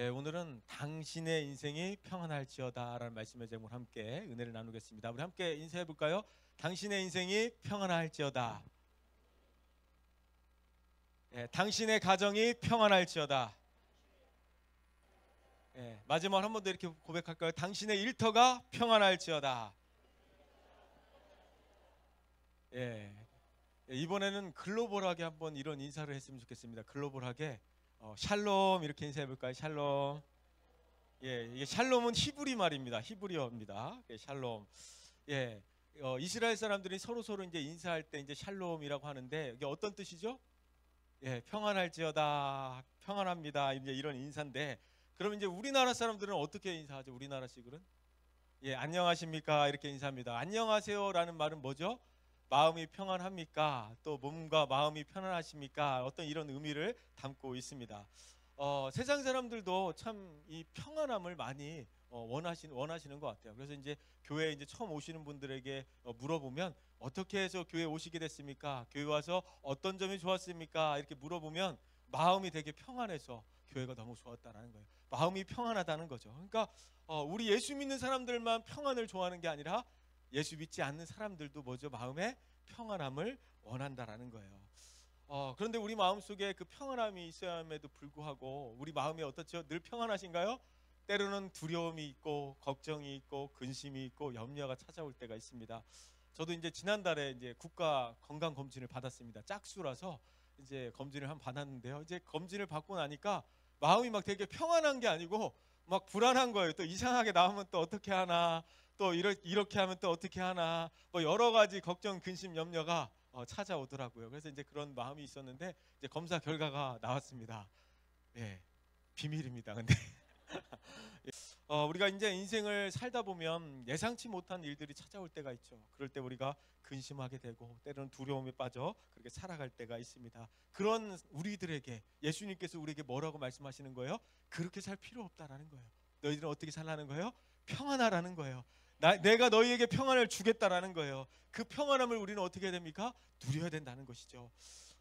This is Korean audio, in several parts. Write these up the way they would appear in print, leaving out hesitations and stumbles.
예, 오늘은 당신의 인생이 평안할지어다 라는 말씀의 제목으로 함께 은혜를 나누겠습니다. 우리 함께 인사해 볼까요? 당신의 인생이 평안할지어다. 예, 당신의 가정이 평안할지어다. 예, 마지막으로 한 번 더 이렇게 고백할까요? 당신의 일터가 평안할지어다. 예, 이번에는 글로벌하게 한번 이런 인사를 했으면 좋겠습니다. 글로벌하게 샬롬 이렇게 인사해 볼까요? 샬롬. 예, 이게 샬롬은 히브리 말입니다. 히브리어입니다. 예, 샬롬. 예, 이스라엘 사람들이 서로 이제 인사할 때 이제 샬롬이라고 하는데 이게 어떤 뜻이죠? 예, 평안할지어다, 평안합니다. 이제 이런 인사인데, 그럼 이제 우리나라 사람들은 어떻게 인사하죠? 우리나라식으로는 예, 안녕하십니까 이렇게 인사합니다. 안녕하세요라는 말은 뭐죠? 마음이 평안합니까? 또 몸과 마음이 편안하십니까? 어떤 이런 의미를 담고 있습니다. 세상 사람들도 참 이 평안함을 많이 원하시는 것 같아요. 그래서 이제 교회에 이제 처음 오시는 분들에게 물어보면 어떻게 해서 교회 오시게 됐습니까? 교회 와서 어떤 점이 좋았습니까? 이렇게 물어보면 마음이 되게 평안해서 교회가 너무 좋았다라는 거예요. 마음이 평안하다는 거죠. 그러니까 우리 예수 믿는 사람들만 평안을 좋아하는 게 아니라 예수 믿지 않는 사람들도 뭐죠? 마음에 평안함을 원한다라는 거예요. 그런데 우리 마음속에 그 평안함이 있어야함에도 불구하고 우리 마음이 어떻죠? 늘 평안하신가요? 때로는 두려움이 있고 걱정이 있고 근심이 있고 염려가 찾아올 때가 있습니다. 저도 이제 지난달에 이제 국가 건강 검진을 받았습니다. 짝수라서 이제 검진을 한번 받았는데요. 이제 검진을 받고 나니까 마음이 막 되게 평안한 게 아니고 막 불안한 거예요. 또 이상하게 나오면 또 어떻게 하나, 또 이렇게 하면 또 어떻게 하나, 뭐 여러 가지 걱정, 근심, 염려가 찾아오더라고요. 그래서 이제 그런 마음이 있었는데 이제 검사 결과가 나왔습니다. 예, 비밀입니다. 근데 우리가 이제 인생을 살다 보면 예상치 못한 일들이 찾아올 때가 있죠. 그럴 때 우리가 근심하게 되고 때로는 두려움에 빠져 그렇게 살아갈 때가 있습니다. 그런 우리들에게 예수님께서 우리에게 뭐라고 말씀하시는 거예요? 그렇게 살 필요 없다라는 거예요. 너희들은 어떻게 살라는 거예요? 평안하라는 거예요. 내가 너희에게 평안을 주겠다라는 거예요. 그 평안함을 우리는 어떻게 해야 됩니까? 누려야 된다는 것이죠.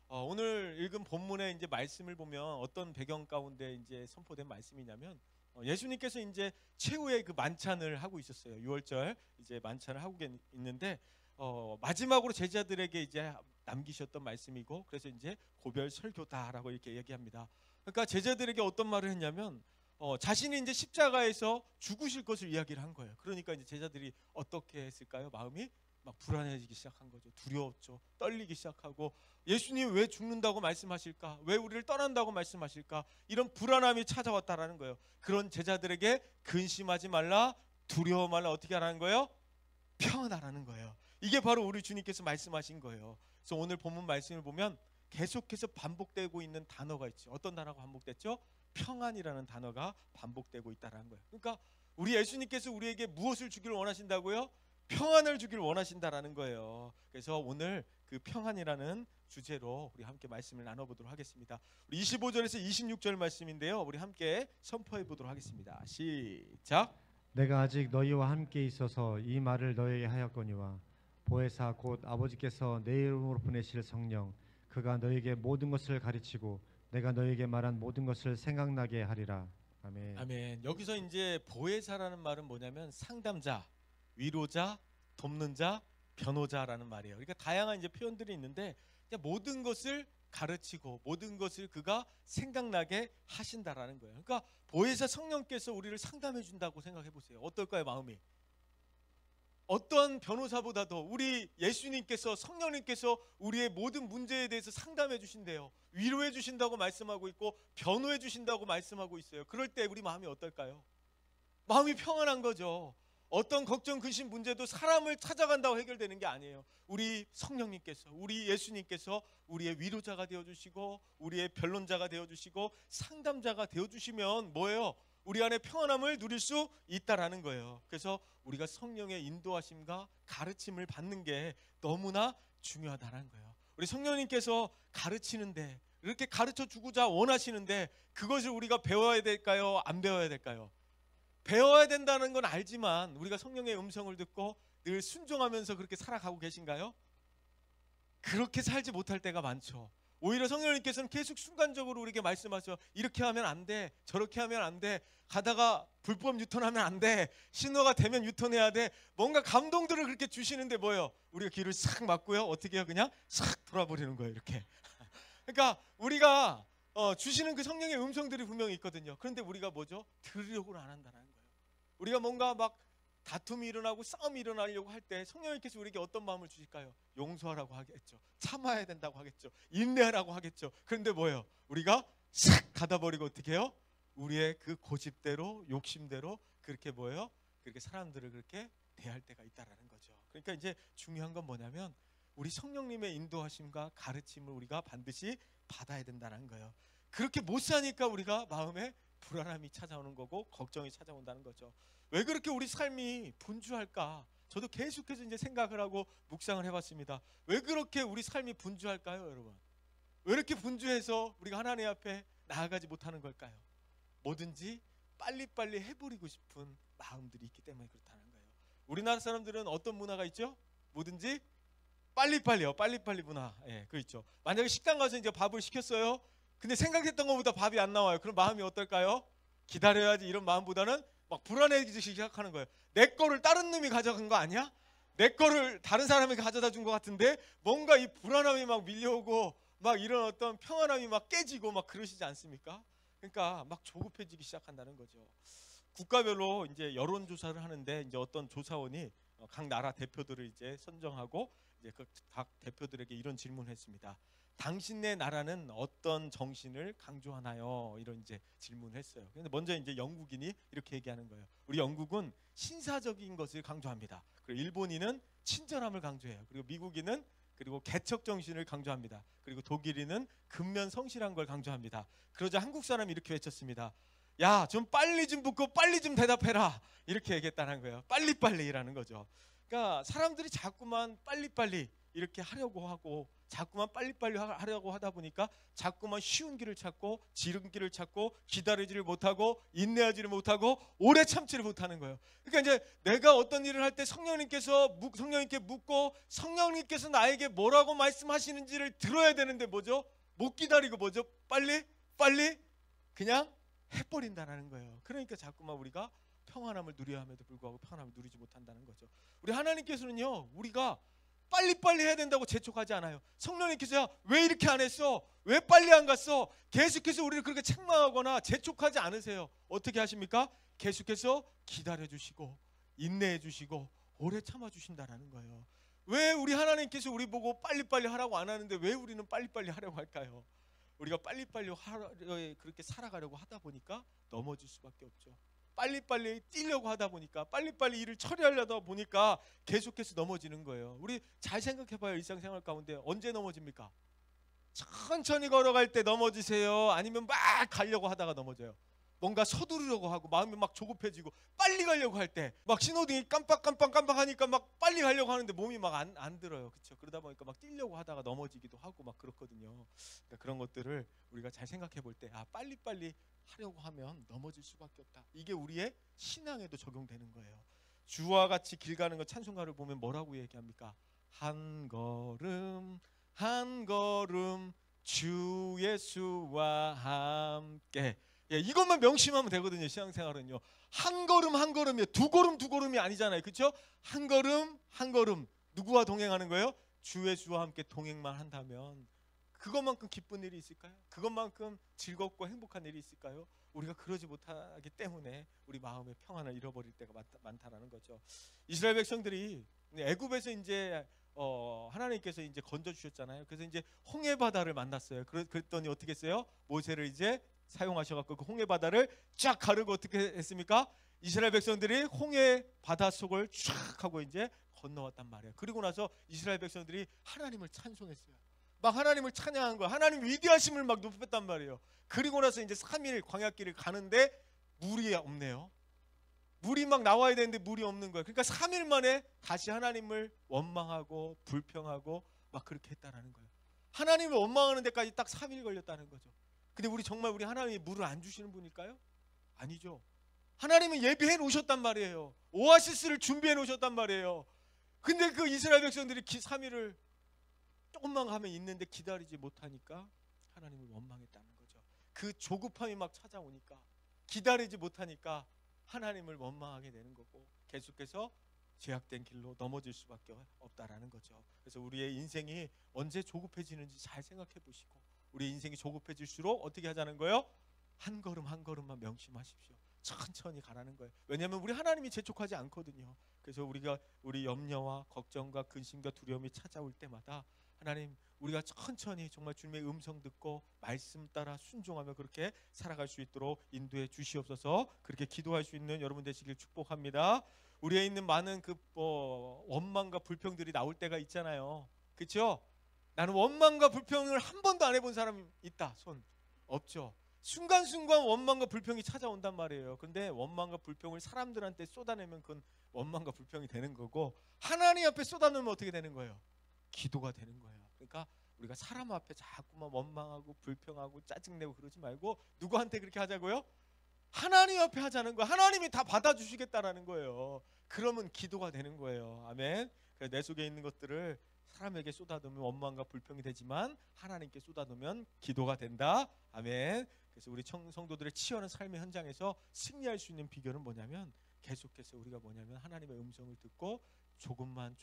오늘 읽은 본문의 이제 말씀을 보면 어떤 배경 가운데 이제 선포된 말씀이냐면 예수님께서 이제 최후의 그 만찬을 하고 있었어요. 6월절 이제 만찬을 하고 있는데 마지막으로 제자들에게 이제 남기셨던 말씀이고, 그래서 이제 고별 설교다라고 이렇게 얘기합니다. 그러니까 제자들에게 어떤 말을 했냐면 자신이 이제 십자가에서 죽으실 것을 이야기를 한 거예요. 그러니까 이제 제자들이 어떻게 했을까요? 마음이 막 불안해지기 시작한 거죠. 두려웠죠. 떨리기 시작하고 예수님 왜 죽는다고 말씀하실까? 왜 우리를 떠난다고 말씀하실까? 이런 불안함이 찾아왔다라는 거예요. 그런 제자들에게 근심하지 말라, 두려워 말라, 어떻게 하라는 거예요? 평안하라는 거예요. 이게 바로 우리 주님께서 말씀하신 거예요. 그래서 오늘 본문 말씀을 보면 계속해서 반복되고 있는 단어가 있죠. 어떤 단어가 반복됐죠? 평안이라는 단어가 반복되고 있다는 거예요. 그러니까 우리 예수님께서 우리에게 무엇을 주기를 원하신다고요? 평안을 주기를 원하신다라는 거예요. 그래서 오늘 그 평안이라는 주제로 우리 함께 말씀을 나눠보도록 하겠습니다. 우리 25절에서 26절 말씀인데요. 우리 함께 선포해 보도록 하겠습니다. 시작. 내가 아직 너희와 함께 있어서 이 말을 너희에게 하였거니와 보혜사 곧 아버지께서 내 이름으로 보내실 성령 그가 너희에게 모든 것을 가르치고 내가 너희에게 말한 모든 것을 생각나게 하리라. 아멘. 아멘. 여기서 이제 보혜사라는 말은 뭐냐면 상담자, 위로자, 돕는 자, 변호자라는 말이에요. 그러니까 다양한 이제 표현들이 있는데 모든 것을 가르치고 모든 것을 그가 생각나게 하신다라는 거예요. 그러니까 보혜사 성령께서 우리를 상담해 준다고 생각해 보세요. 어떨까요, 마음이? 어떤 변호사보다도 우리 예수님께서, 성령님께서 우리의 모든 문제에 대해서 상담해 주신대요. 위로해 주신다고 말씀하고 있고 변호해 주신다고 말씀하고 있어요. 그럴 때 우리 마음이 어떨까요? 마음이 평안한 거죠. 어떤 걱정, 근심, 문제도 사람을 찾아간다고 해결되는 게 아니에요. 우리 성령님께서, 우리 예수님께서 우리의 위로자가 되어주시고 우리의 변론자가 되어주시고 상담자가 되어주시면 뭐예요? 우리 안에 평안함을 누릴 수 있다라는 거예요. 그래서 우리가 성령의 인도하심과 가르침을 받는 게 너무나 중요하다는 거예요. 우리 성령님께서 가르치는데, 이렇게 가르쳐 주고자 원하시는데 그것을 우리가 배워야 될까요? 안 배워야 될까요? 배워야 된다는 건 알지만 우리가 성령의 음성을 듣고 늘 순종하면서 그렇게 살아가고 계신가요? 그렇게 살지 못할 때가 많죠. 오히려 성령님께서는 계속 순간적으로 우리에게 말씀하셔. 이렇게 하면 안 돼, 저렇게 하면 안 돼, 가다가 불법 유턴하면 안 돼, 신호가 되면 유턴해야 돼. 뭔가 감동들을 그렇게 주시는데 뭐예요? 우리가 귀를 싹 막고요, 어떻게 해요? 그냥 싹 돌아버리는 거예요, 이렇게. 그러니까 우리가 주시는 그 성령의 음성들이 분명히 있거든요. 그런데 우리가 뭐죠? 들으려고는 안 한다는 거예요. 우리가 뭔가 막 다툼이 일어나고 싸움이 일어나려고 할 때 성령님께서 우리에게 어떤 마음을 주실까요? 용서하라고 하겠죠. 참아야 된다고 하겠죠. 인내하라고 하겠죠. 그런데 뭐예요? 우리가 싹 가다버리고 어떻게 해요? 우리의 그 고집대로, 욕심대로 그렇게 뭐예요? 그렇게 사람들을 그렇게 대할 때가 있다라는 거죠. 그러니까 이제 중요한 건 뭐냐면 우리 성령님의 인도하심과 가르침을 우리가 반드시 받아야 된다는 거예요. 그렇게 못 사니까 우리가 마음에 불안함이 찾아오는 거고 걱정이 찾아온다는 거죠. 왜 그렇게 우리 삶이 분주할까? 저도 계속해서 이제 생각을 하고 묵상을 해봤습니다. 왜 그렇게 우리 삶이 분주할까요, 여러분? 왜 이렇게 분주해서 우리가 하나님 앞에 나아가지 못하는 걸까요? 뭐든지 빨리빨리 해버리고 싶은 마음들이 있기 때문에 그렇다는 거예요. 우리나라 사람들은 어떤 문화가 있죠? 뭐든지 빨리빨리요. 빨리빨리 문화. 예, 그거 있죠. 만약에 식당 가서 이제 밥을 시켰어요. 근데 생각했던 것보다 밥이 안 나와요. 그럼 마음이 어떨까요? 기다려야지 이런 마음보다는 막 불안해지기 시작하는 거예요. 내 거를 다른 놈이 가져간 거 아니야? 내 거를 다른 사람이 가져다 준 것 같은데 뭔가 이 불안함이 막 밀려오고 막 이런 어떤 평안함이 막 깨지고 막 그러시지 않습니까? 그러니까 막 조급해지기 시작한다는 거죠. 국가별로 이제 여론조사를 하는데 이제 어떤 조사원이 각 나라 대표들을 이제 선정하고 이제 각 대표들에게 이런 질문을 했습니다. 당신네 나라는 어떤 정신을 강조하나요? 이런 이제 질문을 했어요. 근데 먼저 이제 영국인이 이렇게 얘기하는 거예요. 우리 영국은 신사적인 것을 강조합니다. 그리고 일본인은 친절함을 강조해요. 그리고 미국인은 그리고 개척 정신을 강조합니다. 그리고 독일인은 근면 성실한 걸 강조합니다. 그러자 한국 사람이 이렇게 외쳤습니다. 야, 좀 빨리 좀 묻고 빨리 좀 대답해라. 이렇게 얘기했다는 거예요. 빨리빨리라는 거죠. 그러니까 사람들이 자꾸만 빨리빨리 이렇게 하려고 하고 자꾸만 빨리빨리 하려고 하다 보니까 자꾸만 쉬운 길을 찾고 지름길을 찾고 기다리지를 못하고 인내하지를 못하고 오래 참지를 못하는 거예요. 그러니까 이제 내가 어떤 일을 할 때 성령님께 묻고 성령님께서 나에게 뭐라고 말씀하시는지를 들어야 되는데 뭐죠? 못 기다리고 뭐죠? 빨리 그냥 해버린다는 거예요. 그러니까 자꾸만 우리가 평안함을 누려야 함에도 불구하고 평안함을 누리지 못한다는 거죠. 우리 하나님께서는요, 우리가 빨리빨리 해야 된다고 재촉하지 않아요. 성령님께서 왜 이렇게 안 했어? 왜 빨리 안 갔어? 계속해서 우리를 그렇게 책망하거나 재촉하지 않으세요. 어떻게 하십니까? 계속해서 기다려주시고 인내해주시고 오래 참아주신다는 거예요. 왜 우리 하나님께서 우리 보고 빨리빨리 하라고 안 하는데 왜 우리는 빨리빨리 하려고 할까요? 우리가 빨리빨리 그렇게 살아가려고 하다 보니까 넘어질 수밖에 없죠. 빨리빨리 뛰려고 하다 보니까 빨리빨리 일을 처리하려다 보니까 계속해서 넘어지는 거예요. 우리 잘 생각해봐요. 일상생활 가운데 언제 넘어집니까? 천천히 걸어갈 때 넘어지세요? 아니면 막 가려고 하다가 넘어져요? 뭔가 서두르려고 하고 마음이 막 조급해지고 빨리 가려고 할 때 막 신호등이 깜빡하니까 막 빨리 가려고 하는데 몸이 막 안 들어요. 그렇죠? 그러다 보니까 막 뛰려고 하다가 넘어지기도 하고 막 그렇거든요. 그러니까 그런 것들을 우리가 잘 생각해 볼 때 빨리빨리 하려고 하면 넘어질 수밖에 없다. 이게 우리의 신앙에도 적용되는 거예요. 주와 같이 길 가는 거 찬송가를 보면 뭐라고 얘기합니까? 한 걸음 한 걸음 주 예수와 함께. 예, 이것만 명심하면 되거든요. 신앙생활은요. 한 걸음 한 걸음이에요. 두 걸음이 아니잖아요. 그렇죠? 한 걸음 누구와 동행하는 거예요? 주 예수와 함께 동행만 한다면 그것만큼 기쁜 일이 있을까요? 그것만큼 즐겁고 행복한 일이 있을까요? 우리가 그러지 못하기 때문에 우리 마음의 평안을 잃어버릴 때가 많다라는 거죠. 이스라엘 백성들이 애굽에서 이제 하나님께서 이제 건져 주셨잖아요. 그래서 이제 홍해 바다를 만났어요. 그랬더니 어떻게 했어요? 모세를 이제 사용하셔갖고 그 홍해 바다를 쫙 가르고 어떻게 했습니까? 이스라엘 백성들이 홍해 바다 속을 쫙 하고 이제 건너왔단 말이에요. 그리고 나서 이스라엘 백성들이 하나님을 찬송했어요. 막 하나님을 찬양한 거야. 하나님 위대하심을 막 높였단 말이에요. 그리고 나서 이제 3일 광야길을 가는데 물이 없네요. 물이 막 나와야 되는데 물이 없는 거예요. 그러니까 3일 만에 다시 하나님을 원망하고 불평하고 막 그렇게 했다라는 거예요. 하나님을 원망하는 데까지 딱 3일 걸렸다는 거죠. 근데 우리 하나님이 물을 안 주시는 분일까요? 아니죠. 하나님은 예비해 놓으셨단 말이에요. 오아시스를 준비해 놓으셨단 말이에요. 근데 그 이스라엘 백성들이 3일을 조금만 가면 있는데 기다리지 못하니까 하나님을 원망했다는 거죠. 그 조급함이 막 찾아오니까 기다리지 못하니까 하나님을 원망하게 되는 거고 계속해서 죄악된 길로 넘어질 수밖에 없다라는 거죠. 그래서 우리의 인생이 언제 조급해지는지 잘 생각해 보시고 우리 인생이 조급해질수록 어떻게 하자는 거예요? 한 걸음 한 걸음만 명심하십시오. 천천히 가라는 거예요. 왜냐하면 우리 하나님이 재촉하지 않거든요. 그래서 우리 염려와 걱정과 근심과 두려움이 찾아올 때마다 하나님 우리가 천천히 정말 주님의 음성 듣고 말씀 따라 순종하며 그렇게 살아갈 수 있도록 인도해 주시옵소서. 그렇게 기도할 수 있는 여러분 되시길 축복합니다. 우리에 있는 많은 그 원망과 불평들이 나올 때가 있잖아요. 그렇죠? 나는 원망과 불평을 한 번도 안 해본 사람 있다. 손 없죠? 순간순간 원망과 불평이 찾아온단 말이에요. 그런데 원망과 불평을 사람들한테 쏟아내면 그건 원망과 불평이 되는 거고 하나님 앞에 쏟아내면 어떻게 되는 거예요? 기도가 되는 거예요. 그러니까 우리가 사람 앞에 자꾸만 원망하고 불평하고 짜증내고 그러지 말고 누구한테 그렇게 하자고요? 하나님 앞에 하자는 거예요. 하나님이 다 받아주시겠다라는 거예요. 그러면 기도가 되는 거예요. 아멘. 그래서 내 속에 있는 것들을 사람에게 쏟아놓으면 원망과 불평이 되지만 하나님께 쏟아놓으면 기도가 된다. 아멘. 그래서 우리 성도들의 치열한 삶의 현장에서 승리할 수 있는 비결은 뭐냐면 계속해서 우리가 뭐냐면 하나님의 음성을 듣고 조금만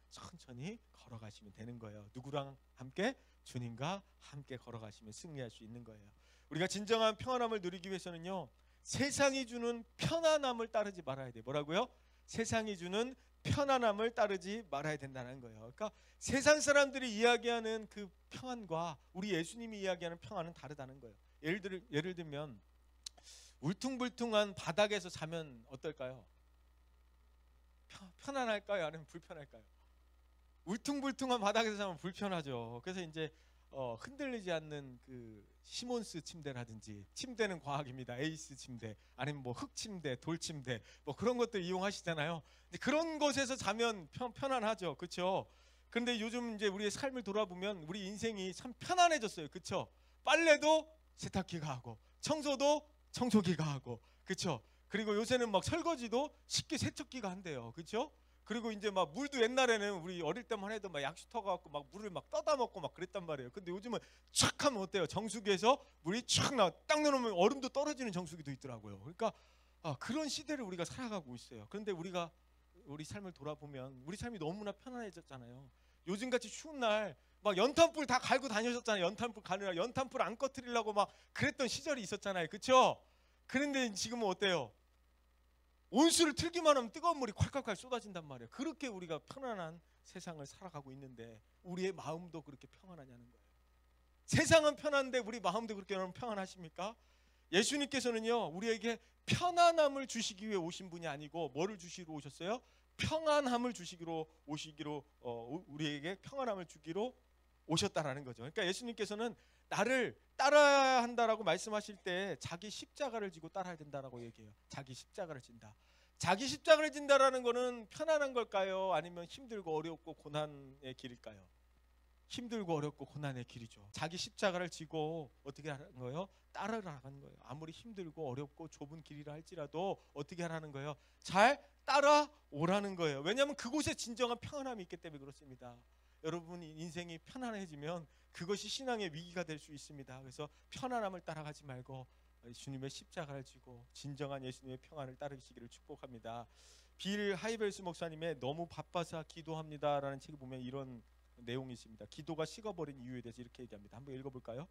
천천히 걸어가시면 되는 거예요. 누구랑 함께? 주님과 함께 걸어가시면 승리할 수 있는 거예요. 우리가 진정한 평안함을 누리기 위해서는요, 세상이 주는 편안함을 따르지 말아야 돼요. 뭐라고요? 세상이 주는 편안함을 따르지 말아야 된다는 거예요. 그러니까 세상 사람들이 이야기하는 그 평안과 우리 예수님이 이야기하는 평안은 다르다는 거예요. 예를 들면 울퉁불퉁한 바닥에서 자면 어떨까요? 편안할까요? 아니면 불편할까요? 울퉁불퉁한 바닥에서 자면 불편하죠. 그래서 이제 흔들리지 않는 그 시몬스 침대라든지, 침대는 과학입니다. 에이스 침대, 아니면 뭐 흙 침대, 돌 침대, 뭐 그런 것들 이용하시잖아요. 근데 그런 곳에서 자면 편안하죠, 그렇죠? 그런데 요즘 이제 우리의 삶을 돌아보면 우리 인생이 참 편안해졌어요, 그렇죠? 빨래도 세탁기가 하고, 청소도 청소기가 하고, 그렇죠? 그리고 요새는 막 설거지도 쉽게 세척기가 한대요, 그렇죠? 그리고 이제 막 물도 옛날에는 우리 어릴 때만 해도 막 약수터 갖고 막 물을 막 떠다 먹고 막 그랬단 말이에요. 근데 요즘은 촥 하면 어때요? 정수기에서 물이 촥 나와 딱 넣으면 얼음도 떨어지는 정수기도 있더라고요. 그러니까 그런 시대를 우리가 살아가고 있어요. 그런데 우리가 우리 삶을 돌아보면 우리 삶이 너무나 편안해졌잖아요. 요즘같이 추운 날 막 연탄불 다 갈고 다니셨잖아요. 연탄불 가느라 연탄불 안 꺼트리려고 막 그랬던 시절이 있었잖아요. 그렇죠? 그런데 지금은 어때요? 온수를 틀기만 하면 뜨거운 물이 콸콸콸 쏟아진단 말이에요. 그렇게 우리가 편안한 세상을 살아가고 있는데 우리의 마음도 그렇게 평안하냐는 거예요. 세상은 편한데 우리 마음도 그렇게 여러분 평안하십니까? 예수님께서는요, 우리에게 편안함을 주시기 위해 오신 분이 아니고 뭐를 주시러 오셨어요? 평안함을 주시기로 우리에게 평안함을 주기로 오셨다라는 거죠. 그러니까 예수님께서는 나를 따라야 한다라고 말씀하실 때 자기 십자가를 지고 따라야 된다라고 얘기해요. 자기 십자가를 진다. 자기 십자가를 진다라는 거는 편안한 걸까요? 아니면 힘들고 어렵고 고난의 길일까요? 힘들고 어렵고 고난의 길이죠. 자기 십자가를 지고 어떻게 하는 거예요? 따라가는 거예요. 아무리 힘들고 어렵고 좁은 길이라 할지라도 어떻게 하라는 거예요? 잘 따라오라는 거예요. 왜냐하면 그곳에 진정한 평안함이 있기 때문에 그렇습니다. 여러분이 인생이 편안해지면 그것이 신앙의 위기가 될 수 있습니다. 그래서 편안함을 따라가지 말고 주님의 십자가를 지고 진정한 예수님의 평안을 따르시기를 축복합니다. 빌 하이벨스 목사님의 너무 바빠서 기도합니다라는 책을 보면 이런 내용이 있습니다. 기도가 식어버린 이유에 대해서 이렇게 얘기합니다. 한번 읽어볼까요?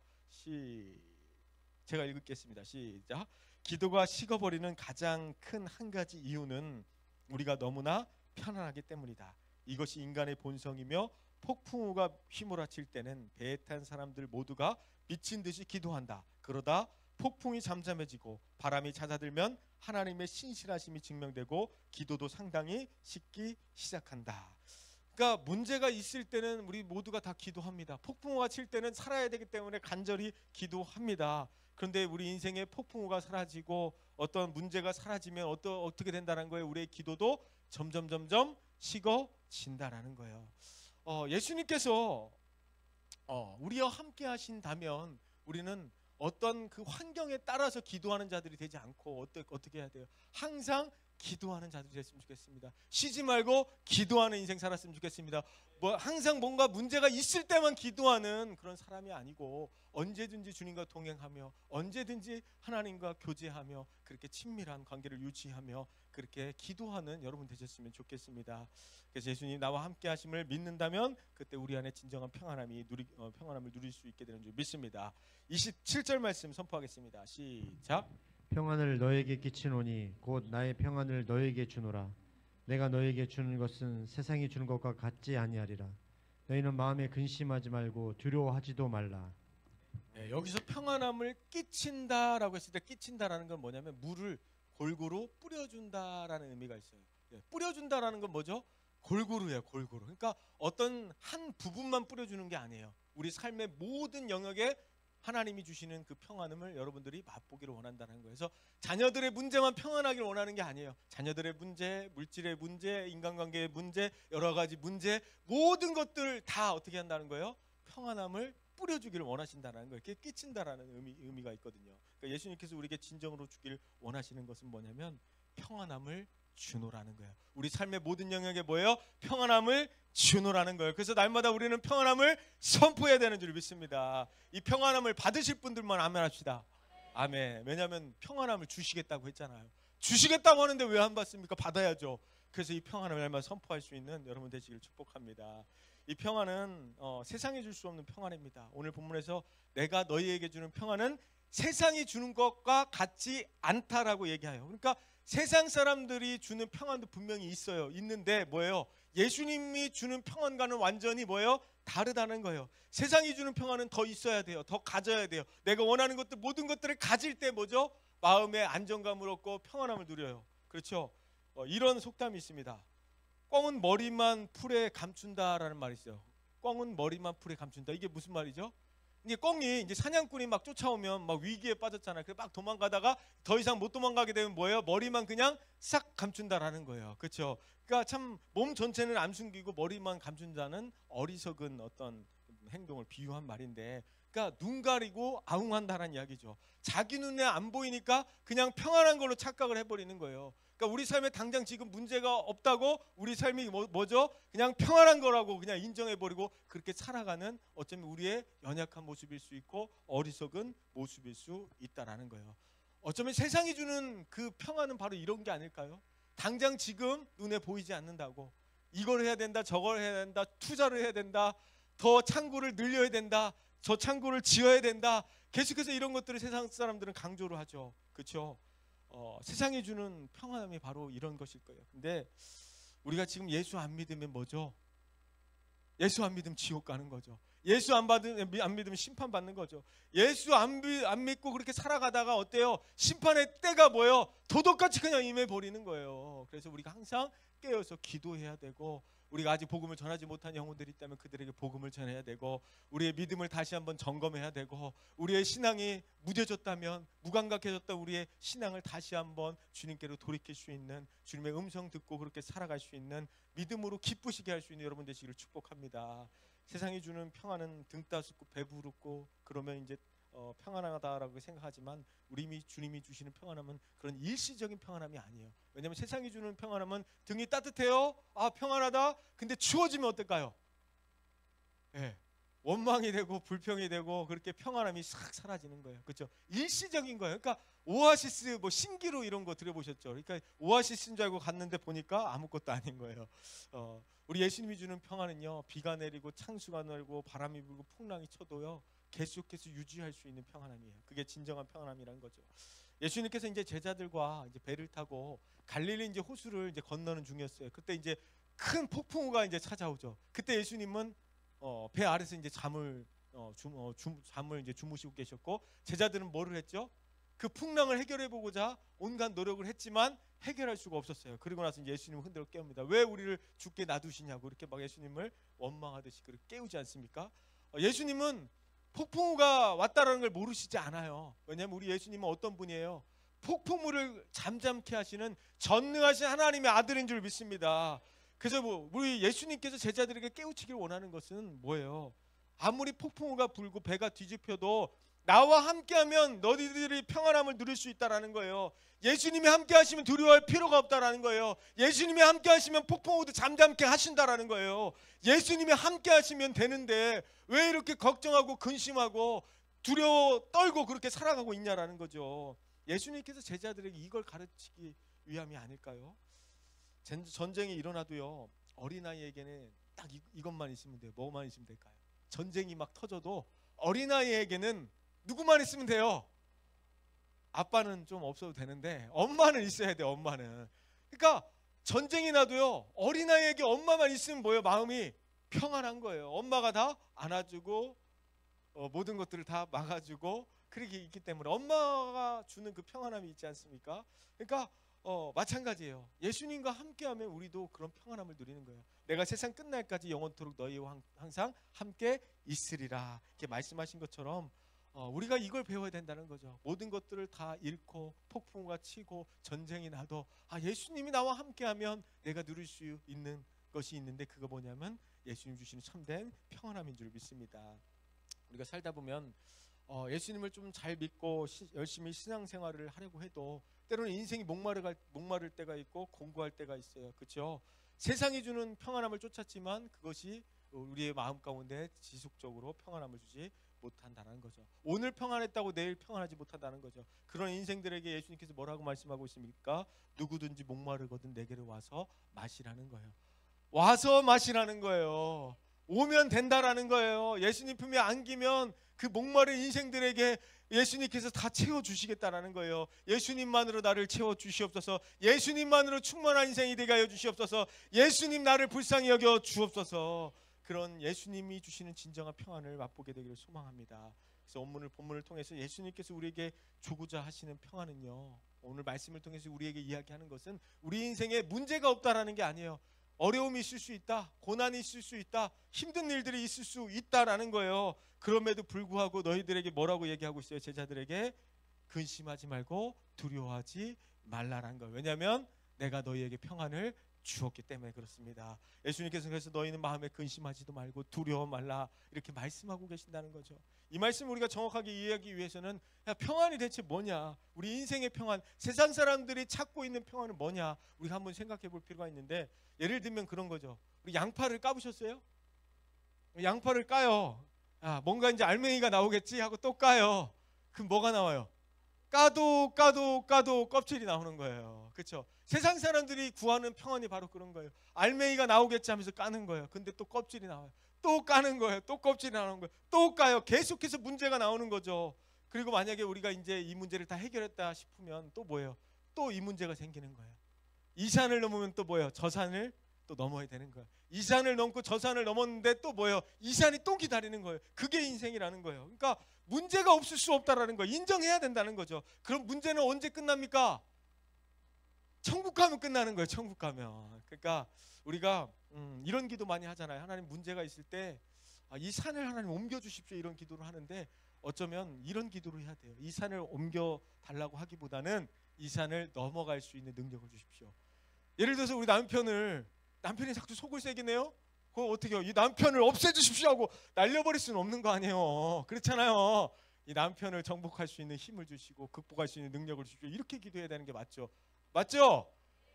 제가 읽겠습니다. 시작. 기도가 식어버리는 가장 큰 한 가지 이유는 우리가 너무나 편안하기 때문이다. 이것이 인간의 본성이며 폭풍우가 휘몰아칠 때는 배에 탄 사람들 모두가 미친 듯이 기도한다. 그러다 폭풍이 잠잠해지고 바람이 잦아들면 하나님의 신실하심이 증명되고 기도도 상당히 식기 시작한다. 그러니까 문제가 있을 때는 우리 모두가 다 기도합니다. 폭풍우가 칠 때는 살아야 되기 때문에 간절히 기도합니다. 그런데 우리 인생의 폭풍우가 사라지고 어떤 문제가 사라지면 어떻게 된다는 거예요? 우리의 기도도 점점 식어진다라는 거예요. 예수님께서 우리와 함께 하신다면 우리는 어떤 그 환경에 따라서 기도하는 자들이 되지 않고 어떻게 해야 돼요? 항상 기도하는 자들이 됐으면 좋겠습니다. 쉬지 말고 기도하는 인생 살았으면 좋겠습니다. 뭐 항상 뭔가 문제가 있을 때만 기도하는 그런 사람이 아니고 언제든지 주님과 동행하며 언제든지 하나님과 교제하며 그렇게 친밀한 관계를 유지하며 그렇게 기도하는 여러분 되셨으면 좋겠습니다. 그래서 예수님 나와 함께 하심을 믿는다면 그때 우리 안에 진정한 평안함을 누릴 수 있게 되는 줄 믿습니다. 27절 말씀 선포하겠습니다. 시작. 평안을 너에게 끼치노니 곧 나의 평안을 너에게 주노라. 내가 너에게 주는 것은 세상이 주는 것과 같지 아니하리라. 너희는 마음에 근심하지 말고 두려워하지도 말라. 네, 여기서 평안함을 끼친다라고 했을 때 끼친다라는 건 뭐냐면 물을 골고루 뿌려준다라는 의미가 있어요. 뿌려준다라는 건 뭐죠? 골고루예요, 골고루. 그러니까 어떤 한 부분만 뿌려주는 게 아니에요. 우리 삶의 모든 영역에 하나님이 주시는 그 평안함을 여러분들이 맛보기를 원한다는 거예요. 그래서 자녀들의 문제만 평안하길 원하는 게 아니에요. 자녀들의 문제, 물질의 문제, 인간관계의 문제, 여러 가지 문제 모든 것들 다 어떻게 한다는 거예요? 평안함을 뿌려주기를 원하신다는 거예요. 이렇게 끼친다라는 의미가 있거든요. 그러니까 예수님께서 우리에게 진정으로 주길 원하시는 것은 뭐냐면 평안함을 주노라는 거예요. 우리 삶의 모든 영역에 뭐예요? 평안함을 주노라는 거예요. 그래서 날마다 우리는 평안함을 선포해야 되는 줄 믿습니다. 이 평안함을 받으실 분들만 아멘 합시다. 아멘. 왜냐하면 평안함을 주시겠다고 했잖아요. 주시겠다고 하는데 왜 안 받습니까? 받아야죠. 그래서 이 평안함을 날마다 선포할 수 있는 여러분 되시길 축복합니다. 이 평안은 세상이 줄 수 없는 평안입니다. 오늘 본문에서 내가 너희에게 주는 평안은 세상이 주는 것과 같지 않다라고 얘기해요. 그러니까 세상 사람들이 주는 평안도 분명히 있어요. 있는데 뭐예요? 예수님이 주는 평안과는 완전히 뭐예요? 다르다는 거예요. 세상이 주는 평안은 더 있어야 돼요. 더 가져야 돼요. 내가 원하는 것들 모든 것들을 가질 때 뭐죠? 마음의 안정감을 얻고 평안함을 누려요. 그렇죠? 이런 속담이 있습니다. 꿩은 머리만 풀에 감춘다라는 말이 있어요. 꿩은 머리만 풀에 감춘다. 이게 무슨 말이죠? 이제 꿩이 이제 사냥꾼이 막 쫓아오면 막 위기에 빠졌잖아요. 그래서 막 도망가다가 더 이상 못 도망가게 되면 뭐예요? 머리만 그냥 싹 감춘다라는 거예요. 그렇죠? 그러니까 참 몸 전체는 안 숨기고 머리만 감춘다는 어리석은 어떤 행동을 비유한 말인데, 그러니까 눈 가리고 아웅한다는 이야기죠. 자기 눈에 안 보이니까 그냥 평안한 걸로 착각을 해버리는 거예요. 그러니까 우리 삶에 당장 지금 문제가 없다고 우리 삶이 뭐죠? 그냥 평안한 거라고 그냥 인정해버리고 그렇게 살아가는 어쩌면 우리의 연약한 모습일 수 있고 어리석은 모습일 수 있다라는 거예요. 어쩌면 세상이 주는 그 평안은 바로 이런 게 아닐까요? 당장 지금 눈에 보이지 않는다고 이걸 해야 된다, 저걸 해야 된다, 투자를 해야 된다, 더 창구를 늘려야 된다, 저 창구를 지어야 된다. 계속해서 이런 것들을 세상 사람들은 강조를 하죠. 그렇죠? 세상이 주는 평안함이 바로 이런 것일 거예요. 근데 우리가 지금 예수 안 믿으면 뭐죠? 예수 안 믿으면 지옥 가는 거죠. 예수 안 믿으면 심판받는 거죠. 예수 안 믿고 그렇게 살아가다가 어때요? 심판의 때가 뭐예요? 도둑같이 그냥 임해버리는 거예요. 그래서 우리가 항상 깨어서 기도해야 되고, 우리가 아직 복음을 전하지 못한 영혼들이 있다면 그들에게 복음을 전해야 되고, 우리의 믿음을 다시 한번 점검해야 되고, 우리의 신앙이 무뎌졌다면, 무감각해졌다 우리의 신앙을 다시 한번 주님께로 돌이킬 수 있는, 주님의 음성 듣고 그렇게 살아갈 수 있는 믿음으로 기쁘시게 할 수 있는 여러분 되시기를 축복합니다. 세상이 주는 평안은 등 따숩고 배부르고 그러면 이제 평안하다라고 생각하지만 주님이 주시는 평안함은 그런 일시적인 평안함이 아니에요. 왜냐하면 세상이 주는 평안함은 등이 따뜻해요. 아, 평안하다. 근데 추워지면 어떨까요? 네. 원망이 되고 불평이 되고 그렇게 평안함이 싹 사라지는 거예요. 그렇죠? 일시적인 거예요. 그러니까 오아시스 신기루 이런 거 들어보셨죠? 그러니까 오아시스인 줄 알고 갔는데 보니까 아무것도 아닌 거예요. 우리 예수님이 주는 평안은요, 비가 내리고 창수가 내리고 바람이 불고 풍랑이 쳐도요 계속해서 유지할 수 있는 평안함이에요. 그게 진정한 평안함이라는 거죠. 예수님께서 이제 제자들과 이제 배를 타고 갈릴리 이제 호수를 이제 건너는 중이었어요. 그때 이제 큰 폭풍우가 이제 찾아오죠. 그때 예수님은 배 아래서 이제 잠을 이제 주무시고 계셨고, 제자들은 뭐를 했죠? 그 풍랑을 해결해 보고자 온갖 노력을 했지만 해결할 수가 없었어요. 그리고 나서 이제 예수님을 흔들어 깨웁니다. 왜 우리를 죽게 놔두시냐고 이렇게 막 예수님을 원망하듯이 그렇게 깨우지 않습니까? 예수님은 폭풍우가 왔다라는 걸 모르시지 않아요. 왜냐하면 우리 예수님은 어떤 분이에요? 폭풍우를 잠잠케 하시는 전능하신 하나님의 아들인 줄 믿습니다. 그래서 우리 예수님께서 제자들에게 깨우치길 원하는 것은 뭐예요? 아무리 폭풍우가 불고 배가 뒤집혀도 나와 함께하면 너희들이 평안함을 누릴 수 있다라는 거예요. 예수님이 함께하시면 두려워할 필요가 없다라는 거예요. 예수님이 함께하시면 폭풍 오도 잠잠케 하신다라는 거예요. 예수님이 함께하시면 되는데 왜 이렇게 걱정하고 근심하고 두려워 떨고 그렇게 살아가고 있냐라는 거죠. 예수님께서 제자들에게 이걸 가르치기 위함이 아닐까요? 전쟁이 일어나도요, 어린아이에게는 딱 이것만 있으면 돼요. 뭐만 있으면 될까요? 전쟁이 막 터져도 어린아이에게는 누구만 있으면 돼요? 아빠는 좀 없어도 되는데 엄마는 있어야 돼요. 엄마는. 그러니까 전쟁이 나도요, 어린아이에게 엄마만 있으면 뭐예요? 마음이 평안한 거예요. 엄마가 다 안아주고 모든 것들을 다 막아주고 그렇게 있기 때문에 엄마가 주는 그 평안함이 있지 않습니까? 그러니까 마찬가지예요. 예수님과 함께하면 우리도 그런 평안함을 누리는 거예요. 내가 세상 끝날까지 영원토록 너희와 항상 함께 있으리라 이렇게 말씀하신 것처럼 우리가 이걸 배워야 된다는 거죠. 모든 것들을 다 잃고 폭풍우가 치고 전쟁이 나도 예수님이 나와 함께하면 내가 누릴 수 있는 것이 있는데 그거 뭐냐면 예수님 주시는 참된 평안함인 줄 믿습니다. 우리가 살다 보면 예수님을 좀 잘 믿고 열심히 신앙생활을 하려고 해도 때로는 인생이 목마를 때가 있고 공고할 때가 있어요. 그렇죠? 세상이 주는 평안함을 쫓았지만 그것이 우리의 마음 가운데 지속적으로 평안함을 주지 못한다는 거죠. 오늘 평안했다고 내일 평안하지 못한다는 거죠. 그런 인생들에게 예수님께서 뭐라고 말씀하고 있습니까? 누구든지 목마르거든 내게로 와서 마시라는 거예요. 와서 마시라는 거예요. 오면 된다라는 거예요. 예수님 품에 안기면 그 목마른 인생들에게 예수님께서 다 채워주시겠다라는 거예요. 예수님만으로 나를 채워주시옵소서. 예수님만으로 충만한 인생이 되게 하여 주시옵소서. 예수님 나를 불쌍히 여겨 주옵소서. 그런 예수님이 주시는 진정한 평안을 맛보게 되기를 소망합니다. 그래서 본문을 통해서 예수님께서 우리에게 주고자 하시는 평안은요, 오늘 말씀을 통해서 우리에게 이야기하는 것은 우리 인생에 문제가 없다라는 게 아니에요. 어려움이 있을 수 있다, 고난이 있을 수 있다, 힘든 일들이 있을 수 있다라는 거예요. 그럼에도 불구하고 너희들에게 뭐라고 얘기하고 있어요? 제자들에게 근심하지 말고 두려워하지 말라라는 거예요. 왜냐하면 내가 너희에게 평안을 주었기 때문에 그렇습니다. 예수님께서 그래서 너희는 마음에 근심하지도 말고 두려워 말라 이렇게 말씀하고 계신다는 거죠. 이 말씀 우리가 정확하게 이해하기 위해서는 평안이 대체 뭐냐, 우리 인생의 평안, 세상 사람들이 찾고 있는 평안은 뭐냐 우리가 한번 생각해 볼 필요가 있는데, 예를 들면 그런 거죠. 우리 양파를 까보셨어요? 양파를 까요. 뭔가 이제 알맹이가 나오겠지 하고 또 까요. 그럼 뭐가 나와요? 까도 껍질이 나오는 거예요. 그렇죠? 세상 사람들이 구하는 평안이 바로 그런 거예요. 알맹이가 나오겠지 하면서 까는 거예요. 근데 또 껍질이 나와요. 또 까는 거예요. 또 껍질이 나오는 거예요. 또 까요. 계속해서 문제가 나오는 거죠. 그리고 만약에 우리가 이제 이 문제를 다 해결했다 싶으면 또 뭐예요? 또 이 문제가 생기는 거예요. 이 산을 넘으면 또 뭐예요? 저 산을 또 넘어야 되는 거예요. 이 산을 넘고 저 산을 넘었는데 또 뭐예요? 이 산이 또 기다리는 거예요. 그게 인생이라는 거예요. 그러니까 문제가 없을 수 없다라는 거예요. 인정해야 된다는 거죠. 그럼 문제는 언제 끝납니까? 천국 가면 끝나는 거예요. 천국 가면. 그러니까 우리가 이런 기도 많이 하잖아요. 하나님 문제가 있을 때 이 산을 하나님 옮겨 주십시오 이런 기도를 하는데, 어쩌면 이런 기도를 해야 돼요. 이 산을 옮겨 달라고 하기보다는 이 산을 넘어갈 수 있는 능력을 주십시오. 예를 들어서 우리 남편이 자꾸 속을 새기네요. 그거 어떻게 해요? 이 남편을 없애주십시오 하고 날려버릴 수는 없는 거 아니에요. 그렇잖아요. 이 남편을 정복할 수 있는 힘을 주시고 극복할 수 있는 능력을 주십시오. 이렇게 기도해야 되는 게 맞죠? 맞죠?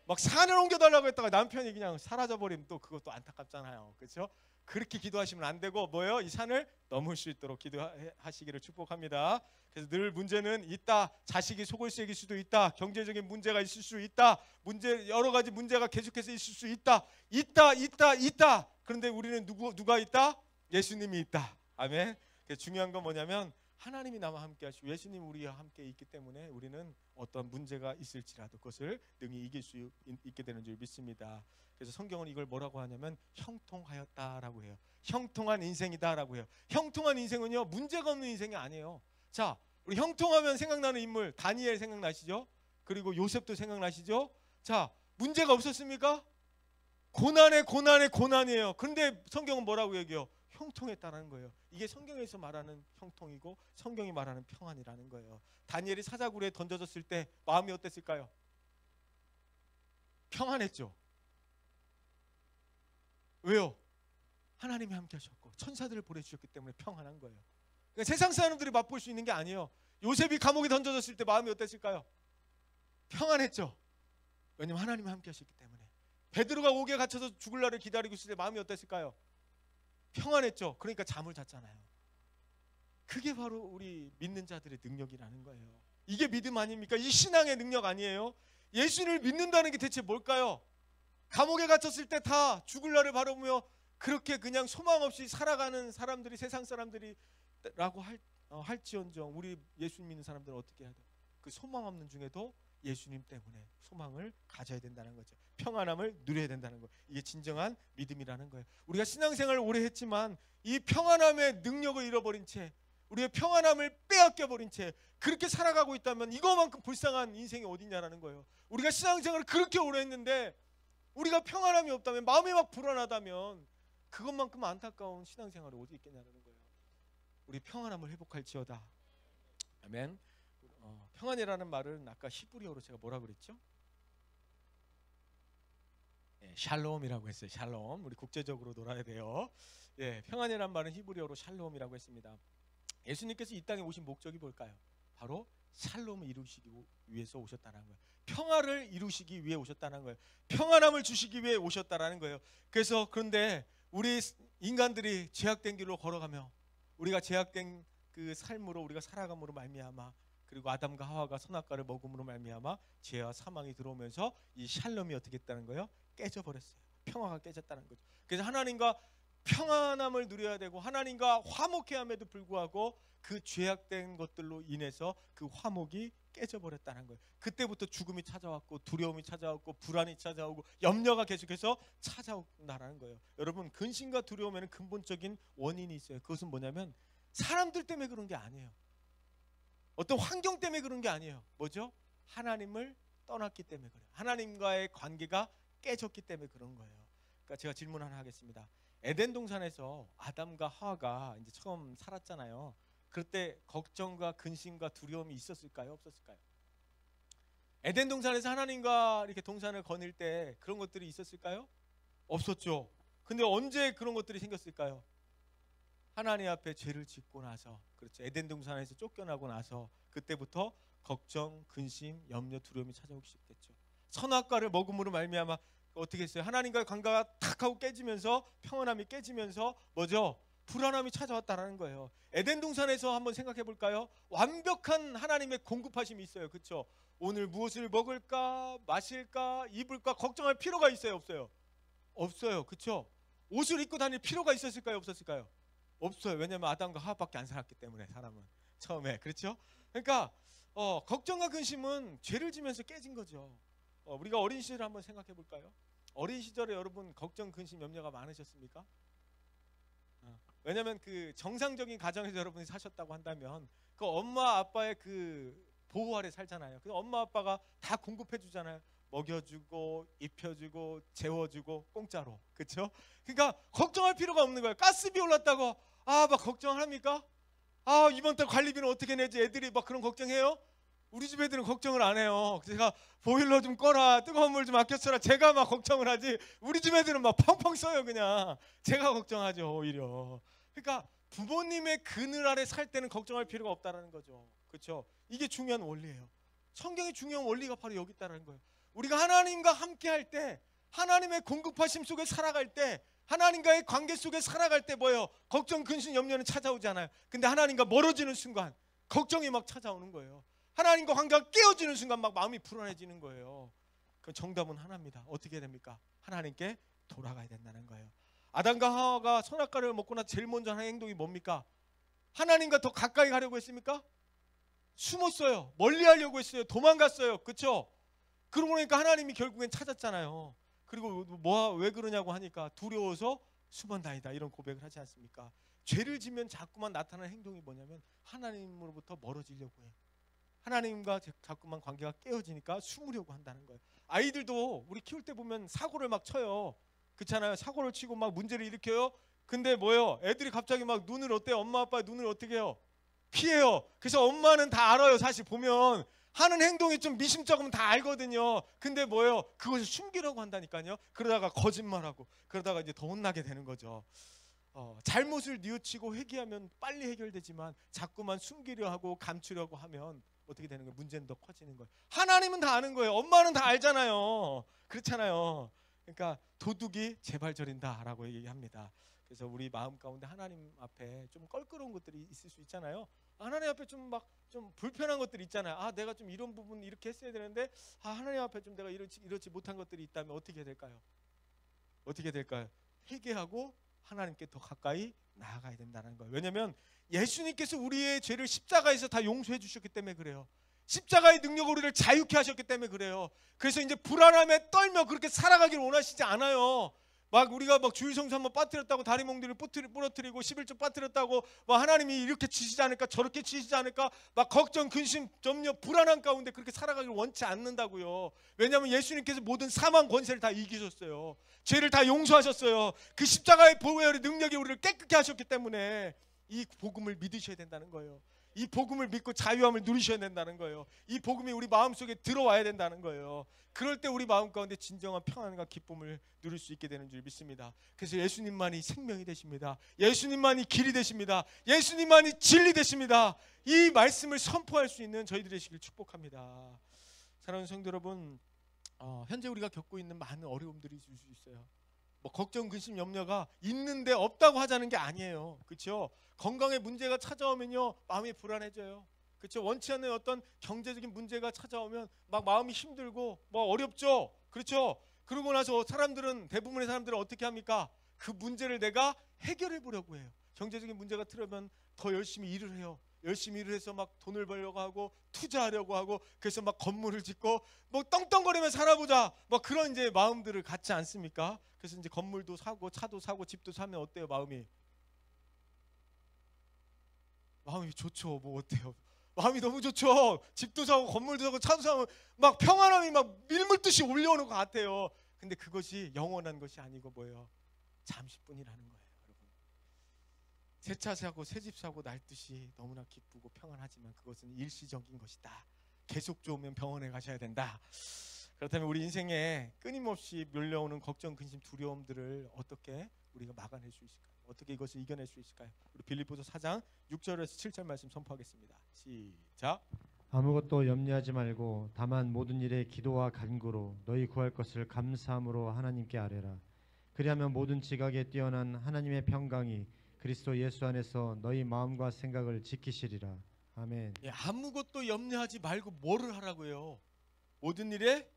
막 산을 옮겨달라고 했다가 남편이 그냥 사라져버리면 또 그것도 안타깝잖아요. 그렇죠? 그렇게 기도하시면 안 되고 뭐예요? 이 산을 넘을 수 있도록 기도하시기를 축복합니다. 그래서 늘 문제는 있다. 자식이 속을 새길 수도 있다. 경제적인 문제가 있을 수 있다. 여러 가지 문제가 계속해서 있을 수 있다. 있다. 그런데 우리는 누가 있다? 예수님이 있다. 아멘. 중요한 건 뭐냐면 하나님이 나와 함께 하시고 예수님 우리와 함께 있기 때문에 우리는 어떤 문제가 있을지라도 그것을 능히 이길 수 있게 되는 줄 믿습니다. 그래서 성경은 이걸 뭐라고 하냐면 형통하였다라고 해요. 형통한 인생이다라고 해요. 형통한 인생은요, 문제가 없는 인생이 아니에요. 자, 우리 형통하면 생각나는 인물 다니엘 생각나시죠? 그리고 요셉도 생각나시죠? 자, 문제가 없었습니까? 고난이에요. 그런데 성경은 뭐라고 얘기해요? 형통했다는 거예요. 이게 성경에서 말하는 형통이고 성경이 말하는 평안이라는 거예요. 다니엘이 사자굴에 던져졌을 때 마음이 어땠을까요? 평안했죠. 왜요? 하나님이 함께 하셨고 천사들을 보내주셨기 때문에 평안한 거예요. 그러니까 세상 사람들이 맛볼 수 있는 게 아니에요. 요셉이 감옥에 던져졌을 때 마음이 어땠을까요? 평안했죠. 왜냐하면 하나님이 함께 하셨기 때문에. 베드로가 옥에 갇혀서 죽을 날을 기다리고 있을 때 마음이 어땠을까요? 평안했죠. 그러니까 잠을 잤잖아요. 그게 바로 우리 믿는 자들의 능력이라는 거예요. 이게 믿음 아닙니까? 이 신앙의 능력 아니에요? 예수를 믿는다는 게 대체 뭘까요? 감옥에 갇혔을 때 다 죽을 날을 바라보며 그렇게 그냥 소망 없이 살아가는 사람들이, 세상 사람들이라고 할지언정 우리 예수 믿는 사람들은 어떻게 해야 돼요? 그 소망 없는 중에도 예수님 때문에 소망을 가져야 된다는 거죠. 평안함을 누려야 된다는 거예요. 이게 진정한 믿음이라는 거예요. 우리가 신앙생활을 오래 했지만 이 평안함의 능력을 잃어버린 채, 우리의 평안함을 빼앗겨버린 채 그렇게 살아가고 있다면 이거만큼 불쌍한 인생이 어디냐라는 거예요. 우리가 신앙생활을 그렇게 오래 했는데 우리가 평안함이 없다면, 마음이 막 불안하다면 그것만큼 안타까운 신앙생활이 어디 있겠냐라는 거예요. 우리 평안함을 회복할지어다. 아멘. 평안이라는 말은 아까 히브리어로 제가 뭐라 그랬죠? 샬롬이라고 했어요. 샬롬. 우리 국제적으로 놀아야 돼요. 평안이라는 말은 히브리어로 샬롬이라고 했습니다. 예수님께서 이 땅에 오신 목적이 뭘까요? 바로 샬롬을 이루시기 위해서 오셨다는 거예요. 평화를 이루시기 위해 오셨다는 거예요. 평안함을 주시기 위해 오셨다는 거예요. 그래서 그런데 우리 인간들이 죄악된 길로 걸어가며 우리가 죄악된 그 삶으로 우리가 살아감으로 말미암아, 그리고 아담과 하와가 선악과를 먹음으로 말미암아 죄와 사망이 들어오면서 이 샬롬이 어떻게 했다는 거예요? 깨져버렸어요. 평화가 깨졌다는 거죠. 그래서 하나님과 평안함을 누려야 되고 하나님과 화목해야 함에도 불구하고 그 죄악된 것들로 인해서 그 화목이 깨져버렸다는 거예요. 그때부터 죽음이 찾아왔고 두려움이 찾아왔고 불안이 찾아오고 염려가 계속해서 찾아온다는 거예요. 여러분, 근심과 두려움에는 근본적인 원인이 있어요. 그것은 뭐냐면 사람들 때문에 그런 게 아니에요. 어떤 환경 때문에 그런 게 아니에요. 뭐죠? 하나님을 떠났기 때문에 그래요. 하나님과의 관계가 깨졌기 때문에 그런 거예요. 그러니까 제가 질문 하나 하겠습니다. 에덴 동산에서 아담과 하와가 이제 처음 살았잖아요. 그때 걱정과 근심과 두려움이 있었을까요? 없었을까요? 에덴 동산에서 하나님과 이렇게 동산을 거닐 때 그런 것들이 있었을까요? 없었죠. 근데 언제 그런 것들이 생겼을까요? 하나님 앞에 죄를 짓고 나서, 그렇죠. 에덴 동산에서 쫓겨나고 나서 그때부터 걱정, 근심, 염려, 두려움이 찾아오기 시작했죠. 선악과를 먹음으로 말미암아 어떻게 했어요? 하나님과의 관계가 탁 하고 깨지면서 평안함이 깨지면서 뭐죠? 불안함이 찾아왔다라는 거예요. 에덴 동산에서 한번 생각해 볼까요? 완벽한 하나님의 공급하심이 있어요. 그렇죠? 오늘 무엇을 먹을까, 마실까, 입을까 걱정할 필요가 있어요, 없어요? 없어요. 그렇죠? 옷을 입고 다닐 필요가 있었을까요, 없었을까요? 없어요. 왜냐하면 아담과 하와밖에 안 살았기 때문에, 사람은 처음에. 그렇죠? 그러니까 걱정과 근심은 죄를 지면서 깨진 거죠. 우리가 어린 시절을 한번 생각해 볼까요? 어린 시절에 여러분 걱정, 근심, 염려가 많으셨습니까? 왜냐하면 그 정상적인 가정에서 여러분이 사셨다고 한다면 그 엄마 아빠의 그 보호 아래 살잖아요. 그 엄마 아빠가 다 공급해 주잖아요. 먹여주고 입혀주고 재워주고 공짜로. 그렇죠? 그러니까 걱정할 필요가 없는 거예요. 가스비 올랐다고 막 걱정합니까? 이번 달 관리비는 어떻게 내지? 애들이 막 그런 걱정해요? 우리 집 애들은 걱정을 안 해요. 제가 보일러 좀 꺼라, 뜨거운 물 좀 아껴 써라, 제가 막 걱정을 하지. 우리 집 애들은 막 펑펑 써요. 그냥 제가 걱정하죠, 오히려. 그러니까 부모님의 그늘 아래 살 때는 걱정할 필요가 없다는 거죠. 그렇죠? 이게 중요한 원리예요. 성경의 중요한 원리가 바로 여기 있다는 거예요. 우리가 하나님과 함께 할 때, 하나님의 공급하심 속에 살아갈 때, 하나님과의 관계 속에 살아갈 때 뭐예요? 걱정, 근심, 염려는 찾아오지 않아요. 근데 하나님과 멀어지는 순간 걱정이 막 찾아오는 거예요. 하나님과 관계가 깨어지는 순간 막 마음이 불안해지는 거예요. 그 정답은 하나입니다. 어떻게 해야 됩니까? 하나님께 돌아가야 된다는 거예요. 아담과 하와가 선악과를 먹고 나서 제일 먼저 하는 행동이 뭡니까? 하나님과 더 가까이 가려고 했습니까? 숨었어요. 멀리 하려고 했어요. 도망갔어요. 그렇죠? 그러고 보니까 하나님이 결국엔 찾았잖아요. 그리고 왜 그러냐고 하니까 두려워서 숨었나이다, 이런 고백을 하지 않습니까? 죄를 지면 자꾸만 나타나는 행동이 뭐냐면 하나님으로부터 멀어지려고 해요. 하나님과 자꾸만 관계가 깨어지니까 숨으려고 한다는 거예요. 아이들도 우리 키울 때 보면 사고를 막 쳐요. 그렇잖아요. 사고를 치고 막 문제를 일으켜요. 근데 뭐예요? 애들이 갑자기 막 눈을 어때요? 엄마 아빠의 눈을 어떻게 해요? 피해요. 그래서 엄마는 다 알아요. 사실 보면 하는 행동이 좀 미심쩍으면 다 알거든요. 근데 뭐예요? 그것을 숨기려고 한다니까요. 그러다가 거짓말하고 그러다가 이제 더 혼나게 되는 거죠. 잘못을 뉘우치고 회개하면 빨리 해결되지만 자꾸만 숨기려 하고 감추려고 하면 어떻게 되는 거예요? 문제는 더 커지는 거예요. 하나님은 다 아는 거예요. 엄마는 다 알잖아요. 그렇잖아요. 그러니까 도둑이 재발 저린다라고 얘기합니다. 그래서 우리 마음 가운데 하나님 앞에 좀 껄끄러운 것들이 있을 수 있잖아요. 하나님 앞에 좀 불편한 것들이 있잖아요. 내가 좀 이런 부분 이렇게 했어야 되는데 하나님 앞에 좀 내가 이렇지 못한 것들이 있다면 어떻게 될까요? 어떻게 될까요? 회개하고 하나님께 더 가까이 나아가야 된다는 거예요. 왜냐하면 예수님께서 우리의 죄를 십자가에서 다 용서해 주셨기 때문에 그래요. 십자가의 능력으로 우리를 자유케 하셨기 때문에 그래요. 그래서 이제 불안함에 떨며 그렇게 살아가기를 원하시지 않아요. 막 우리가 막 주일성수 한번 빠뜨렸다고 다리 몽둥이를 부러뜨리고 11조 빠뜨렸다고 막 하나님이 이렇게 치시지 않을까 저렇게 치시지 않을까 막 걱정 근심 점령 불안한 가운데 그렇게 살아가기를 원치 않는다고요. 왜냐하면 예수님께서 모든 사망 권세를 다 이기셨어요. 죄를 다 용서하셨어요. 그 십자가의 보혈의 능력이 우리를 깨끗게 하셨기 때문에 이 복음을 믿으셔야 된다는 거예요. 이 복음을 믿고 자유함을 누리셔야 된다는 거예요. 이 복음이 우리 마음속에 들어와야 된다는 거예요. 그럴 때 우리 마음 가운데 진정한 평안과 기쁨을 누릴 수 있게 되는 줄 믿습니다. 그래서 예수님만이 생명이 되십니다. 예수님만이 길이 되십니다. 예수님만이 진리 되십니다. 이 말씀을 선포할 수 있는 저희들이 되시길 축복합니다. 사랑하는 성도 여러분, 현재 우리가 겪고 있는 많은 어려움들이 있을 수 있어요. 뭐 걱정, 근심, 염려가 있는데 없다고 하자는 게 아니에요. 그렇죠? 건강에 문제가 찾아오면요 마음이 불안해져요. 그렇죠? 원치 않는 어떤 경제적인 문제가 찾아오면 막 마음이 힘들고 뭐 어렵죠. 그렇죠? 그러고 나서 대부분의 사람들은 어떻게 합니까? 그 문제를 내가 해결해 보려고 해요. 경제적인 문제가 들어오면 더 열심히 일을 해요. 열심히 일을 해서 막 돈을 벌려고 하고 투자하려고 하고 그래서 막 건물을 짓고 뭐 떵떵거리며 살아보자 뭐 그런 이제 마음들을 갖지 않습니까? 그래서 이제 건물도 사고 차도 사고 집도 사면 어때요? 마음이 좋죠. 뭐 어때요? 마음이 너무 좋죠. 집도 사고 건물도 사고 차도 사고 막 평안함이 막 밀물듯이 올려오는 것 같아요. 근데 그것이 영원한 것이 아니고 뭐예요? 잠시뿐이라는 거예요. 여러분, 새 차 사고 새 집 사고 날듯이 너무나 기쁘고 평안하지만 그것은 일시적인 것이다. 계속 좋으면 병원에 가셔야 된다. 그렇다면 우리 인생에 끊임없이 몰려오는 걱정, 근심, 두려움들을 어떻게 우리가 막아낼 수 있을까요? 어떻게 이것을 이겨낼 수 있을까요? 우리 빌립보서 4장 6절에서 7절 말씀 선포하겠습니다. 시작. 아무것도 염려하지 말고 다만 모든 일에 기도와 간구로 너희 구할 것을 감사함으로 하나님께 아뢰라. 그리하면 모든 지각에 뛰어난 하나님의 평강이 그리스도 예수 안에서 너희 마음과 생각을 지키시리라. 아멘. 아무것도 염려하지 말고 뭐를 하라고요? 모든 일에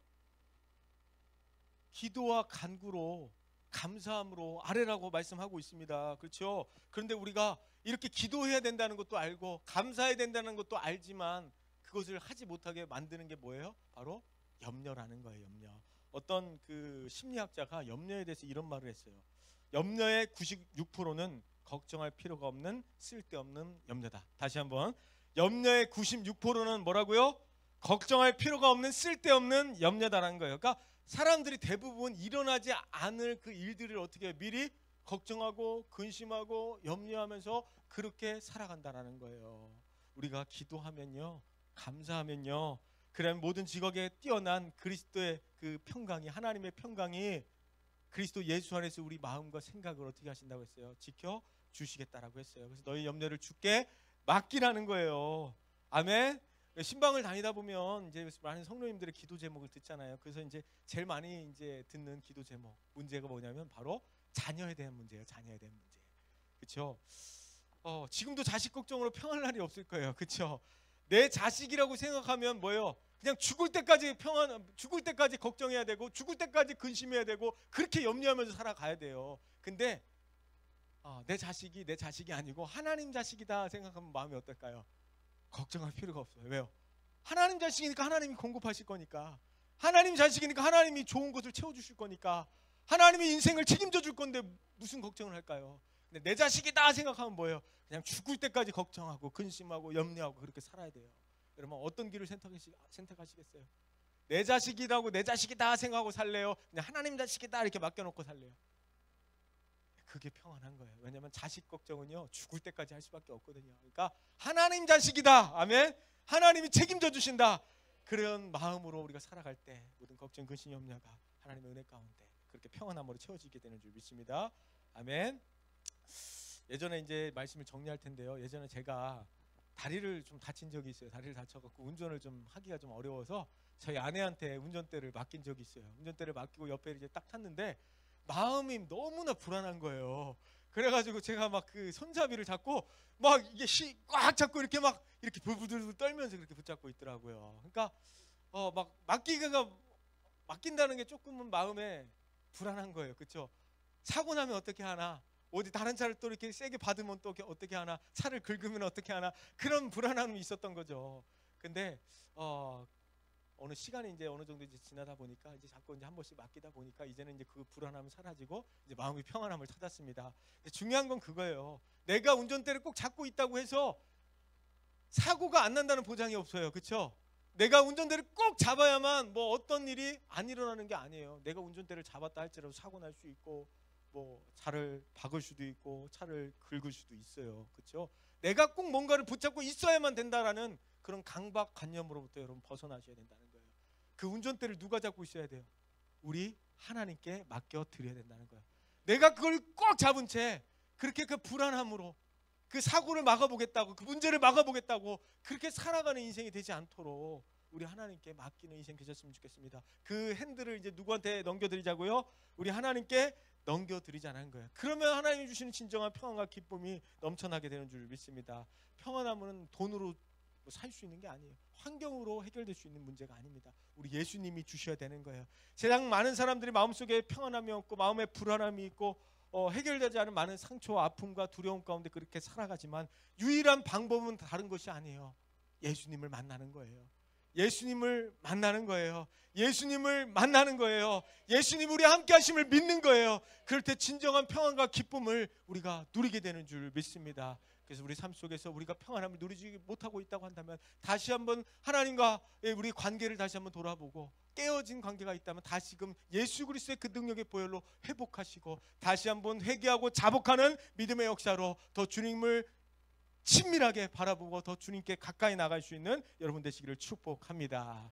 기도와 간구로 감사함으로 아뢰라고 말씀하고 있습니다. 그렇죠? 그런데 우리가 이렇게 기도해야 된다는 것도 알고 감사해야 된다는 것도 알지만 그것을 하지 못하게 만드는 게 뭐예요? 바로 염려라는 거예요. 염려. 어떤 그 심리학자가 염려에 대해서 이런 말을 했어요. 염려의 96%는 걱정할 필요가 없는 쓸데없는 염려다. 다시 한번, 염려의 96%는 뭐라고요? 걱정할 필요가 없는 쓸데없는 염려다라는 거예요. 그러니까 사람들이 대부분 일어나지 않을 그 일들을 어떻게 해요? 미리 걱정하고 근심하고 염려하면서 그렇게 살아간다라는 거예요. 우리가 기도하면요, 감사하면요, 그러면 모든 직업에 뛰어난 그리스도의 그 평강이, 하나님의 평강이 그리스도 예수 안에서 우리 마음과 생각을 어떻게 하신다고 했어요? 지켜 주시겠다라고 했어요. 그래서 너희 염려를 주께 맡기라는 거예요. 아멘. 신방을 다니다 보면 이제 많은 성도님들의 기도 제목을 듣잖아요. 그래서 이제 제일 많이 이제 듣는 기도 제목 문제가 뭐냐면 바로 자녀에 대한 문제예요. 자녀에 대한 문제. 그렇죠? 지금도 자식 걱정으로 평할 날이 없을 거예요. 그렇죠? 내 자식이라고 생각하면 뭐예요? 그냥 죽을 때까지 죽을 때까지 걱정해야 되고 죽을 때까지 근심해야 되고 그렇게 염려하면서 살아가야 돼요. 근데 내 자식이 아니고 하나님 자식이다 생각하면 마음이 어떨까요? 걱정할 필요가 없어요. 왜요? 하나님 자식이니까 하나님이 공급하실 거니까, 하나님 자식이니까 하나님이 좋은 것을 채워주실 거니까, 하나님이 인생을 책임져 줄 건데 무슨 걱정을 할까요? 근데 내 자식이다 생각하면 뭐예요? 그냥 죽을 때까지 걱정하고 근심하고 염려하고 그렇게 살아야 돼요. 여러분, 어떤 길을 선택하시겠어요? 내 자식이라고 내 자식이다 생각하고 살래요? 그냥 하나님 자식이다 이렇게 맡겨놓고 살래요? 그게 평안한 거예요. 왜냐하면 자식 걱정은요 죽을 때까지 할 수밖에 없거든요. 그러니까 하나님 자식이다, 아멘, 하나님이 책임져 주신다, 그런 마음으로 우리가 살아갈 때 모든 걱정, 근심, 염려가 하나님의 은혜 가운데 그렇게 평안함으로 채워지게 되는 줄 믿습니다. 아멘. 예전에 이제 말씀을 정리할 텐데요. 예전에 제가 다리를 좀 다친 적이 있어요. 다리를 다쳐갖고 운전을 좀 하기가 좀 어려워서 저희 아내한테 운전대를 맡긴 적이 있어요. 운전대를 맡기고 옆에 이제 딱 탔는데 마음이 너무나 불안한 거예요. 그래가지고 제가 막 그 손잡이를 잡고 막 이게 꽉 잡고 이렇게 막 이렇게 부들부들 떨면서 그렇게 붙잡고 있더라고요. 그러니까 막 맡긴다는 게 조금은 마음에 불안한 거예요. 그렇죠? 사고 나면 어떻게 하나? 어디 다른 차를 또 이렇게 세게 받으면 또 어떻게 하나? 차를 긁으면 어떻게 하나? 그런 불안함이 있었던 거죠. 근데 어느 시간이 이제 어느 정도 이제 지나다 보니까 이제 자꾸 이제 한 번씩 맡기다 보니까 이제는 이제 그 불안함이 사라지고 이제 마음의 평안함을 찾았습니다. 중요한 건 그거예요. 내가 운전대를 꼭 잡고 있다고 해서 사고가 안 난다는 보장이 없어요. 그렇죠? 내가 운전대를 꼭 잡아야만 뭐 어떤 일이 안 일어나는 게 아니에요. 내가 운전대를 잡았다 할지라도 사고 날 수 있고 뭐 차를 박을 수도 있고 차를 긁을 수도 있어요. 그렇죠? 내가 꼭 뭔가를 붙잡고 있어야만 된다라는 그런 강박관념으로부터 여러분 벗어나셔야 된다는 거예요. 그 운전대를 누가 잡고 있어야 돼요? 우리 하나님께 맡겨 드려야 된다는 거예요. 내가 그걸 꼭 잡은 채 그렇게 그 불안함으로 그 사고를 막아보겠다고 그 문제를 막아보겠다고 그렇게 살아가는 인생이 되지 않도록 우리 하나님께 맡기는 인생 되셨으면 좋겠습니다. 그 핸들을 이제 누구한테 넘겨드리자고요? 우리 하나님께 넘겨드리자는 거예요. 그러면 하나님이 주시는 진정한 평안과 기쁨이 넘쳐나게 되는 줄 믿습니다. 평안함은 돈으로 살 수 있는 게 아니에요. 환경으로 해결될 수 있는 문제가 아닙니다. 우리 예수님이 주셔야 되는 거예요. 세상 많은 사람들이 마음속에 평안함이 없고 마음에 불안함이 있고 해결되지 않은 많은 상처와 아픔과 두려움 가운데 그렇게 살아가지만 유일한 방법은 다른 것이 아니에요. 예수님을 만나는 거예요. 예수님을 만나는 거예요. 예수님을 만나는 거예요. 예수님 우리 함께 하심을 믿는 거예요. 그럴 때 진정한 평안과 기쁨을 우리가 누리게 되는 줄 믿습니다. 그래서 우리 삶 속에서 우리가 평안함을 누리지 못하고 있다고 한다면 다시 한번 하나님과의 우리 관계를 다시 한번 돌아보고 깨어진 관계가 있다면 다시금 예수 그리스도의 그 능력의 보혈로 회복하시고 다시 한번 회개하고 자복하는 믿음의 역사로 더 주님을 친밀하게 바라보고 더 주님께 가까이 나갈 수 있는 여러분 되시기를 축복합니다.